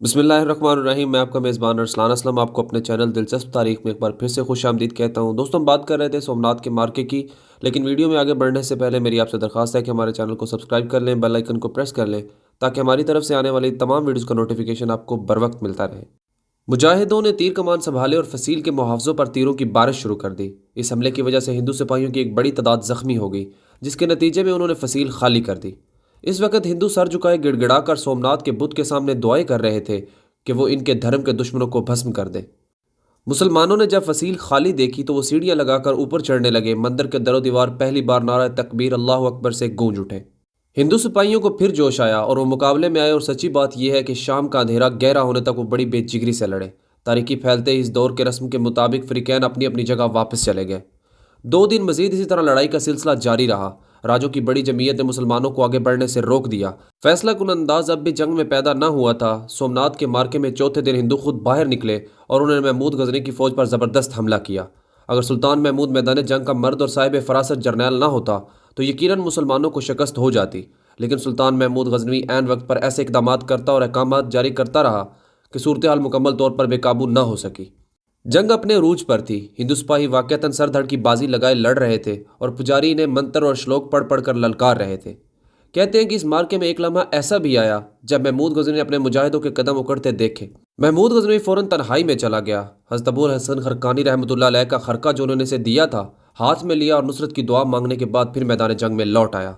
بسم اللہ الرحمن الرحیم۔ میں آپ کا میزبان ارسلان اسلم آپ کو اپنے چینل دلچسپ تاریخ میں ایک بار پھر سے خوش آمدید کہتا ہوں۔ دوستوں، ہم بات کر رہے تھے سومناتھ کے مارکے کی، لیکن ویڈیو میں آگے بڑھنے سے پہلے میری آپ سے درخواست ہے کہ ہمارے چینل کو سبسکرائب کر لیں، بیل آئیکن کو پریس کر لیں تاکہ ہماری طرف سے آنے والی تمام ویڈیوز کا نوٹیفیکیشن آپ کو بر وقت ملتا رہے۔ مجاہدوں نے تیر کمان سنبھالے اور فصیل کے محافظوں پر تیروں کی بارش شروع کر دی۔ اس حملے کی وجہ سے ہندو سپاہیوں کی ایک بڑی تعداد زخمی ہو گئی، جس کے نتیجے میں انہوں نے فصیل خالی کر دی۔ اس وقت ہندو سر جھکائے گڑ گڑا کر سومناتھ کے بت کے سامنے دعائیں کر رہے تھے کہ وہ ان کے دھرم کے دشمنوں کو بھسم کر دے۔ مسلمانوں نے جب فصیل خالی دیکھی تو وہ سیڑھیاں لگا کر اوپر چڑھنے لگے۔ مندر کے در و دیوار پہلی بار نعرہ تکبیر اللہ اکبر سے گونج اٹھے۔ ہندو سپاہیوں کو پھر جوش آیا اور وہ مقابلے میں آئے، اور سچی بات یہ ہے کہ شام کا اندھیرا گہرا ہونے تک وہ بڑی بے جگری سے لڑے۔ تاریکی پھیلتے ہی اس دور کے رسم کے مطابق فریقین اپنی اپنی جگہ واپس چلے گئے۔ 2 دن مزید اسی طرح لڑائی کا سلسلہ جاری رہا۔ راجوں کی بڑی جمعیت نے مسلمانوں کو آگے بڑھنے سے روک دیا۔ فیصلہ کن انداز اب بھی جنگ میں پیدا نہ ہوا تھا۔ سومناتھ کے مارکے میں چوتھے دن ہندو خود باہر نکلے اور انہوں نے محمود غزنی کی فوج پر زبردست حملہ کیا۔ اگر سلطان محمود میدان جنگ کا مرد اور صاحب فراست جرنیل نہ ہوتا تو یقیناً مسلمانوں کو شکست ہو جاتی، لیکن سلطان محمود غزنوی عین وقت پر ایسے اقدامات کرتا اور احکامات جاری کرتا رہا کہ صورتحال مکمل طور پر بے قابو نہ ہو سکی۔ جنگ اپنے عروج پر تھی۔ ہندو سپاہی واقعتاً سر دھڑ کی بازی لگائے لڑ رہے تھے اور پجاری انہیں منتر اور شلوک پڑھ پڑھ کر للکار رہے تھے۔ کہتے ہیں کہ اس مارکے میں ایک لمحہ ایسا بھی آیا جب محمود غزنوی نے اپنے مجاہدوں کے قدم اکڑتے دیکھے۔ محمود غزنوی فوراً تنہائی میں چلا گیا۔ حضرت ابو الحسن خرقانی رحمۃ اللہ علیہ کا خرقہ جو انہوں نے اسے دیا تھا ہاتھ میں لیا اور نصرت کی دعا مانگنے کے بعد پھر میدان جنگ میں لوٹ آیا۔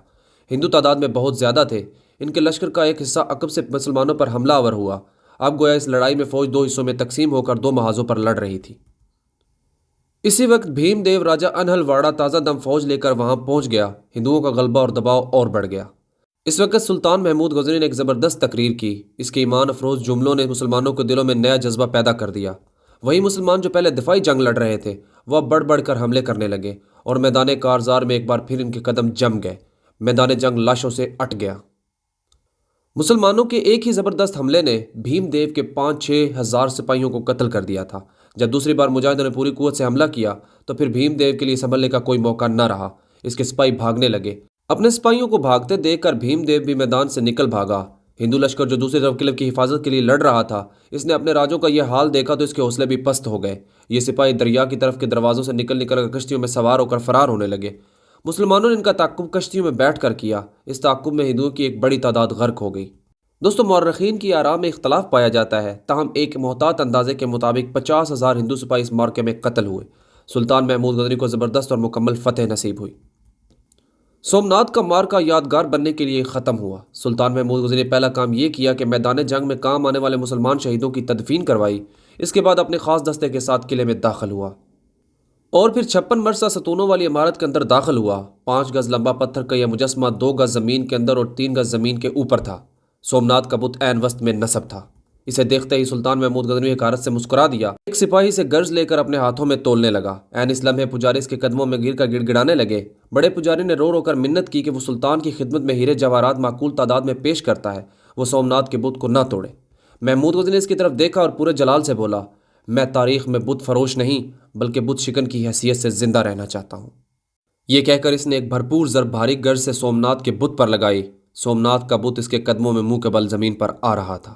ہندو تعداد میں بہت زیادہ تھے۔ ان کے لشکر کا ایک حصہ عقب سے مسلمانوں پر حملہ آور ہوا۔ اب گویا اس لڑائی میں فوج 2 حصوں میں تقسیم ہو کر 2 محاذوں پر لڑ رہی تھی۔ اسی وقت بھیم دیو راجہ انہل واڑہ تازہ دم فوج لے کر وہاں پہنچ گیا۔ ہندوؤں کا غلبہ اور دباؤ اور بڑھ گیا۔ اس وقت سلطان محمود غزنوی نے ایک زبردست تقریر کی۔ اس کے ایمان افروز جملوں نے مسلمانوں کے دلوں میں نیا جذبہ پیدا کر دیا۔ وہی مسلمان جو پہلے دفاعی جنگ لڑ رہے تھے وہ اب بڑھ بڑھ کر حملے کرنے لگے، اور میدان کارزار میں ایک بار پھر ان کے قدم جم گئے۔ میدان جنگ لاشوں سے اٹ گیا۔ مسلمانوں کے ایک ہی زبردست حملے نے بھیم دیو کے 5-6 ہزار سپاہیوں کو قتل کر دیا تھا۔ جب دوسری بار مجاہدوں نے پوری قوت سے حملہ کیا تو پھر بھیم دیو کے لیے سنبھلنے کا کوئی موقع نہ رہا۔ اس کے سپاہی بھاگنے لگے۔ اپنے سپاہیوں کو بھاگتے دیکھ کر بھیم دیو بھی میدان سے نکل بھاگا۔ ہندو لشکر جو دوسرے قلعے کی حفاظت کے لیے لڑ رہا تھا، اس نے اپنے راجوں کا یہ حال دیکھا تو اس کے حوصلے بھی پست ہو گئے۔ یہ سپاہی دریا کی طرف کے دروازوں سے نکل کر کشتیوں میں سوار ہو کر فرار ہونے لگے۔ مسلمانوں نے ان کا تعقب کشتیوں میں بیٹھ کر کیا۔ اس تعقب میں ہندوؤں کی ایک بڑی تعداد غرق ہو گئی۔ دوستوں، مورخین کی آراء میں اختلاف پایا جاتا ہے، تاہم ایک محتاط اندازے کے مطابق 50,000 ہندو سپاہی اس مارکے میں قتل ہوئے۔ سلطان محمود غزنوی کو زبردست اور مکمل فتح نصیب ہوئی۔ سومناتھ کا مارکا یادگار بننے کے لیے ختم ہوا۔ سلطان محمود غزنوی نے پہلا کام یہ کیا کہ میدان جنگ میں کام آنے والے مسلمان شہیدوں کی تدفین کروائی۔ اس کے بعد اپنے خاص دستے کے ساتھ قلعے میں داخل ہوا اور پھر 56 مرصع ستونوں والی عمارت کے اندر داخل ہوا۔ 5 گز لمبا پتھر کا یہ مجسمہ 2 گز زمین کے اندر اور 3 گز زمین کے اوپر تھا۔ سومناتھ کا بت عین وسط میں نصب تھا۔ اسے دیکھتے ہی سلطان محمود غزنوی حقارت سے مسکرا دیا۔ ایک سپاہی سے گرز لے کر اپنے ہاتھوں میں تولنے لگا۔ عین اس لمحے پجاری اس کے قدموں میں گر کر گڑ گڑانے لگے۔ بڑے پجاری نے رو رو کر منت کی کہ وہ سلطان کی خدمت میں ہیرے جواہرات معقول تعداد میں پیش کرتا ہے، وہ سومناتھ کے بت کو نہ توڑے۔ محمود غزنوی نے اس کی طرف دیکھا اور پورے جلال سے بولا، میں تاریخ میں بت فروش نہیں بلکہ بت شکن کی حیثیت سے زندہ رہنا چاہتا ہوں۔ یہ کہہ کر اس نے ایک بھرپور ضرب بھاری گرز سے سومناتھ کے بت پر لگائی۔ سومناتھ کا بت اس کے قدموں میں منہ کے بل زمین پر آ رہا تھا۔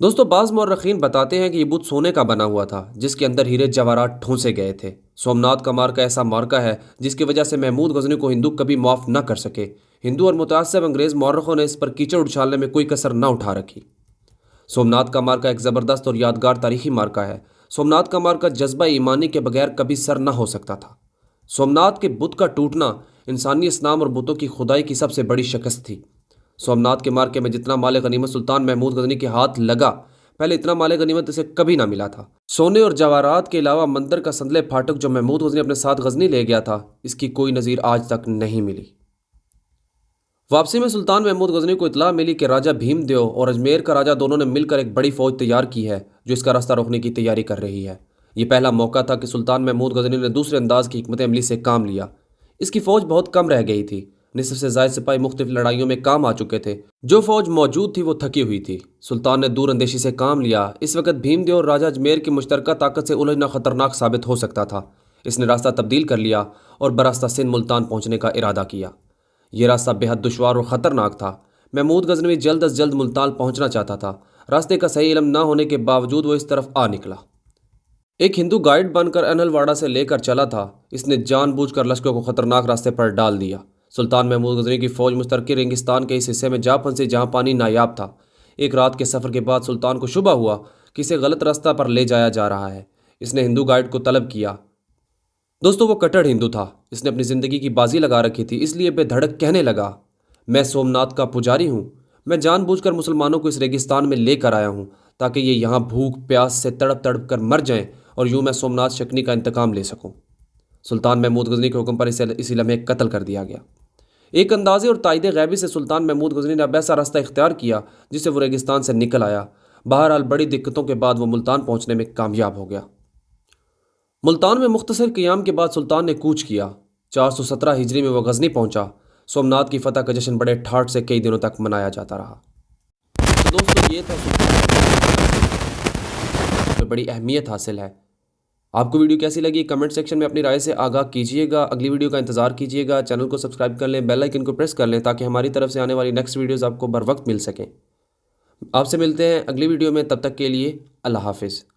دوستو، بعض مورخین بتاتے ہیں کہ یہ بت سونے کا بنا ہوا تھا جس کے اندر ہیرے جواہرات ٹھونسے گئے تھے۔ سومناتھ کا مارکا ایسا مارکا ہے جس کی وجہ سے محمود غزنوی کو ہندو کبھی معاف نہ کر سکے۔ ہندو اور متعصب انگریز مورخوں نے اس پر کیچڑ اچھالنے میں کوئی کسر نہ اٹھا رکھی۔ سومناتھ کا مارکا ایک زبردست اور یادگار تاریخی مارکا ہے۔ سومناتھ کا مارکا جذبہ ایمانی کے بغیر کبھی سر نہ ہو سکتا تھا۔ سومناتھ کے بت کا ٹوٹنا انسانی اسلام اور بتوں کی خدائی کی سب سے بڑی شکست تھی۔ سومناتھ کے مارکے میں جتنا مال غنیمت سلطان محمود غزنوی کے ہاتھ لگا، پہلے اتنا مال غنیمت اسے کبھی نہ ملا تھا۔ سونے اور جواہرات کے علاوہ مندر کا سندلے پھاٹک جو محمود غزنوی اپنے ساتھ غزنی لے گیا تھا، اس کی کوئی نظیر آج تک نہیں ملی۔ واپسی میں سلطان محمود غزنوی کو اطلاع ملی کہ راجہ بھیم دیو اور اجمیر کا راجہ دونوں نے مل کر ایک بڑی فوج تیار کی ہے جو اس کا راستہ روکنے کی تیاری کر رہی ہے۔ یہ پہلا موقع تھا کہ سلطان محمود غزنوی نے دوسرے انداز کی حکمت عملی سے کام لیا۔ اس کی فوج بہت کم رہ گئی تھی۔ نصف سے زائد سپاہی مختلف لڑائیوں میں کام آ چکے تھے۔ جو فوج موجود تھی وہ تھکی ہوئی تھی۔ سلطان نے دور اندیشی سے کام لیا۔ اس وقت بھیم دیو اور راجہ اجمیر کی مشترکہ طاقت سے الجھنا خطرناک ثابت ہو سکتا تھا۔ اس نے راستہ تبدیل کر لیا اور براستہ سندھ ملتان پہنچنے کا ارادہ کیا۔ یہ راستہ بے حد دشوار اور خطرناک تھا۔ محمود غزنوی جلد از جلد ملتان پہنچنا چاہتا تھا۔ راستے کا صحیح علم نہ ہونے کے باوجود وہ اس طرف آ نکلا۔ ایک ہندو گائیڈ بن کر انل سے لے کر چلا تھا۔ اس نے جان بوجھ کر لشکر کو خطرناک راستے پر ڈال دیا۔ سلطان محمود غزنی کی فوج مشترکہ ریگستان کے اس حصے میں جا پھنسی جہاں پانی نایاب تھا۔ ایک رات کے سفر کے بعد سلطان کو شبہ ہوا کہ اسے غلط راستہ پر لے جایا جا رہا ہے۔ اس نے ہندو گائیڈ کو طلب کیا۔ دوستو وہ کٹڑ ہندو تھا، اس نے اپنی زندگی کی بازی لگا رکھی تھی، اس لیے بے دھڑک کہنے لگا، میں سومناتھ کا پجاری ہوں، میں جان بوجھ کر مسلمانوں کو اس ریگستان میں لے کر آیا ہوں تاکہ یہ یہاں بھوک پیاس سے تڑپ تڑپ کر مر جائیں اور یوں میں سومناتھ شکنی کا انتقام لے سکوں۔ سلطان محمود غزنی کے حکم پر اسے اسی لمحے قتل کر دیا گیا۔ ایک اندازے اور تائید غیبی سے سلطان محمود غزنی نے اب ایسا راستہ اختیار کیا جس سے وہ ریگستان سے نکل آیا۔ بہرحال بڑی دقتوں کے بعد وہ ملتان پہنچنے میں کامیاب ہو گیا۔ ملتان میں مختصر قیام کے بعد سلطان نے کوچ کیا۔ 417 ہجری میں وہ غزنی پہنچا۔ سومناتھ کی فتح کا جشن بڑے ٹھاٹ سے کئی دنوں تک منایا جاتا رہا۔ تو دوستو یہ تھا سلطان، بڑی اہمیت حاصل ہے۔ آپ کو ویڈیو کیسی لگی کمنٹ سیکشن میں اپنی رائے سے آگاہ کیجیے گا۔ اگلی ویڈیو کا انتظار کیجیے گا۔ چینل کو سبسکرائب کر لیں، بیل آئیکن کو پریس کر لیں تاکہ ہماری طرف سے آنے والی نیکسٹ ویڈیوز آپ کو بر وقت مل سکیں۔ آپ سے ملتے ہیں اگلی ویڈیو میں، تب تک کے لیے اللہ حافظ۔